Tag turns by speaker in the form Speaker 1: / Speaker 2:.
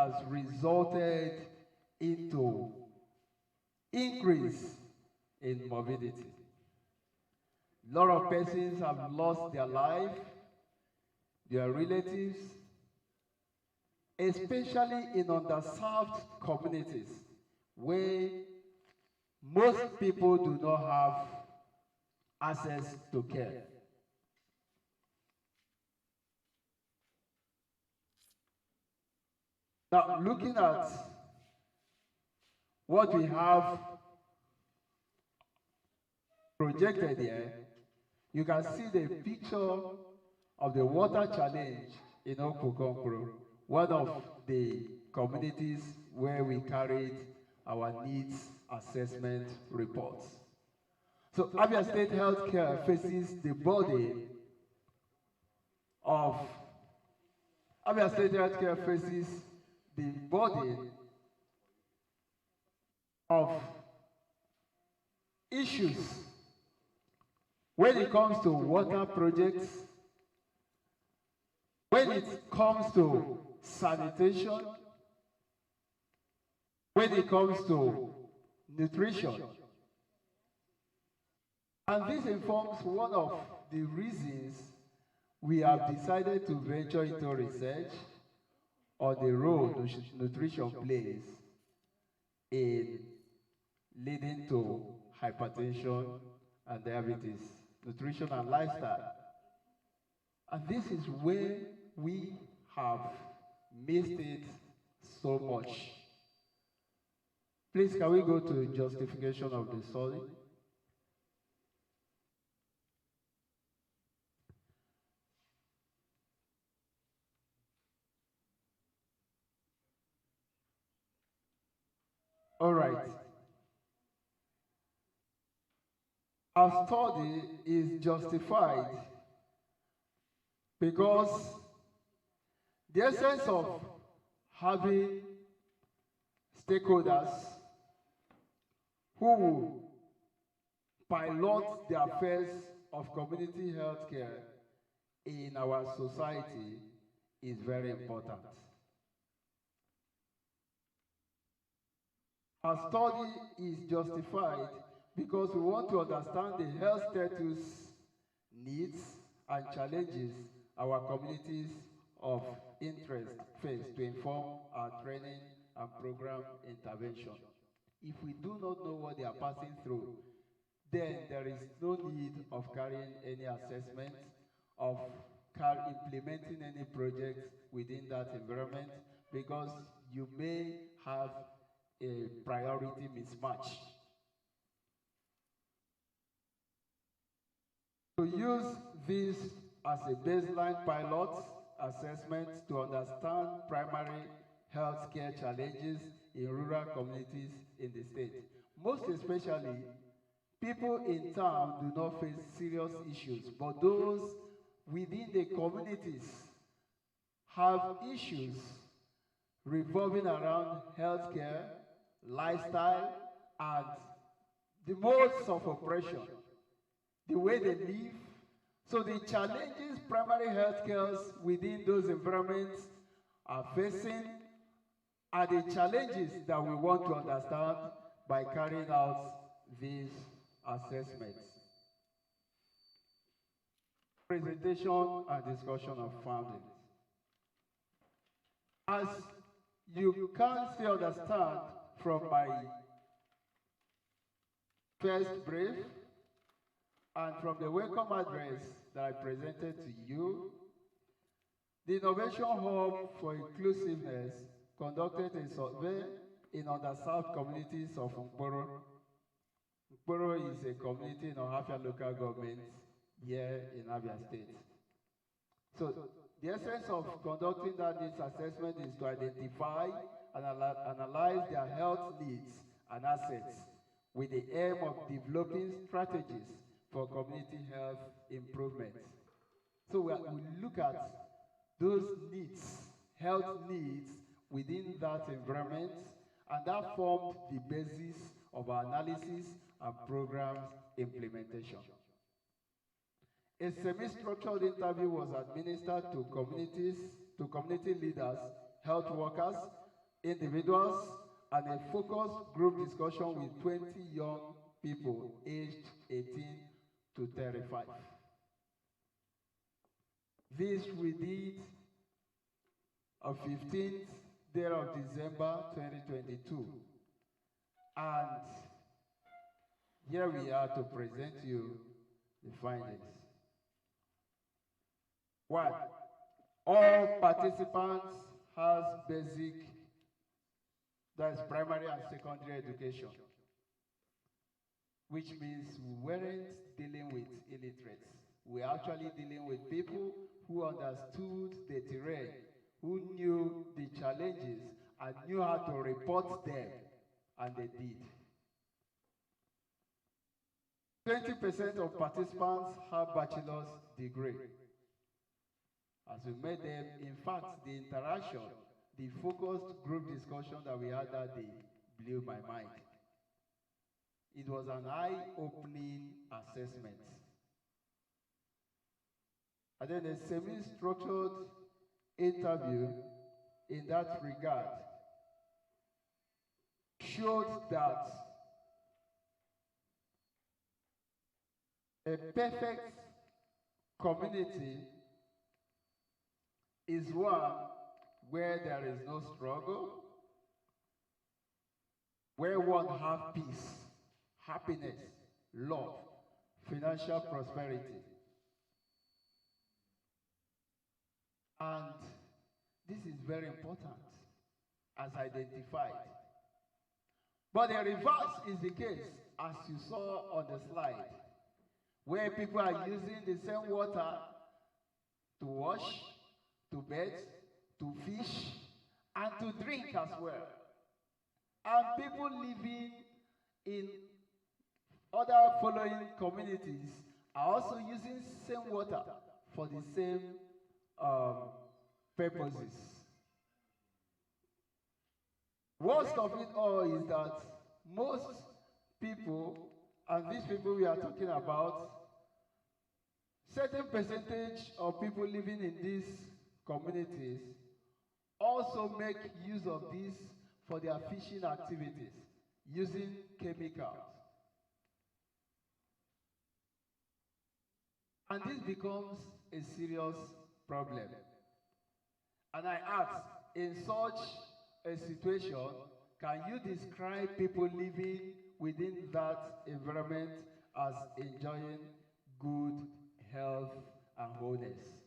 Speaker 1: has resulted into increase in morbidity. A lot of persons have lost their life, their relatives, especially in underserved communities where most people do not have access to care. Now, looking at what we have projected here, you can see the picture of the water challenge in Okukonkro, one of the communities where we carried our needs assessment reports. So Abia State Healthcare faces the burden of Abia State Healthcare faces the burden of issues when it comes to water projects, when it comes to sanitation, when it comes to nutrition. And this informs one of the reasons we have decided to venture into research on the role nutrition plays in leading to hypertension and diabetes, nutrition and lifestyle. And this is where we have missed it so much. Please, can we go to justification of the study? All right. Our study is justified because the essence of having stakeholders who will pilot the affairs of community health care in our society is very important. Our study is justified because we want to understand the health status, needs, and challenges our communities of interest face to inform our training and program intervention. If we do not know what they are passing through, then there is no need of carrying any assessment, of implementing any project within that environment, because you may have a priority mismatch. To use this as a baseline pilot assessment to understand primary health care challenges in rural communities in the state. Most especially, people in town do not face serious issues, but those within the communities have issues revolving around healthcare, lifestyle, and the modes of oppression, the way they live. So the challenges primary health care within those environments are facing are the challenges that we want to understand by carrying out these assessments. Presentation and discussion of findings. As you can still understand from my first brief and from the welcome address that I presented to you, the Innovation Hub for Inclusiveness conducted a survey in underserved communities of Nkporo. Nkporo is a community in Ohafia local government here in Abia State. So the essence of conducting that needs assessment is to identify and analyze their health needs and assets with the aim of developing strategies for community health improvement. So we look at those needs, health needs within that environment, and that formed the basis of our analysis and program implementation. A semi-structured interview was administered to community leaders, health workers, individuals and a focused group discussion with 20 young people aged 18 to 35. This we did on 15th day of December 2022. And here we are to present you the findings. 1. All participants has basic, that's primary and secondary education, which means we weren't dealing with illiterates. We're actually dealing with people who understood the terrain, who knew the challenges and knew how to report them, and they did. 20% of participants have bachelor's degree. As we met them, in fact, the interaction, the focused group discussion that we had that day blew my mind. It was an eye-opening assessment. And then a semi-structured interview in that regard showed that a perfect community is one where there is no struggle, where one has peace, happiness, love, financial prosperity. And this is very important as identified. But the reverse is the case, as you saw on the slide, where people are using the same water to wash, to bathe, to fish, and to drink as well. And people living in other following communities are also using same water for the same purposes. Worst of it all is that most people, and these people we are talking about, certain percentage of people living in these communities also make use of this for their fishing activities using chemicals. And this becomes a serious problem. And I ask, in such a situation, can you describe people living within that environment as enjoying good health and wholeness?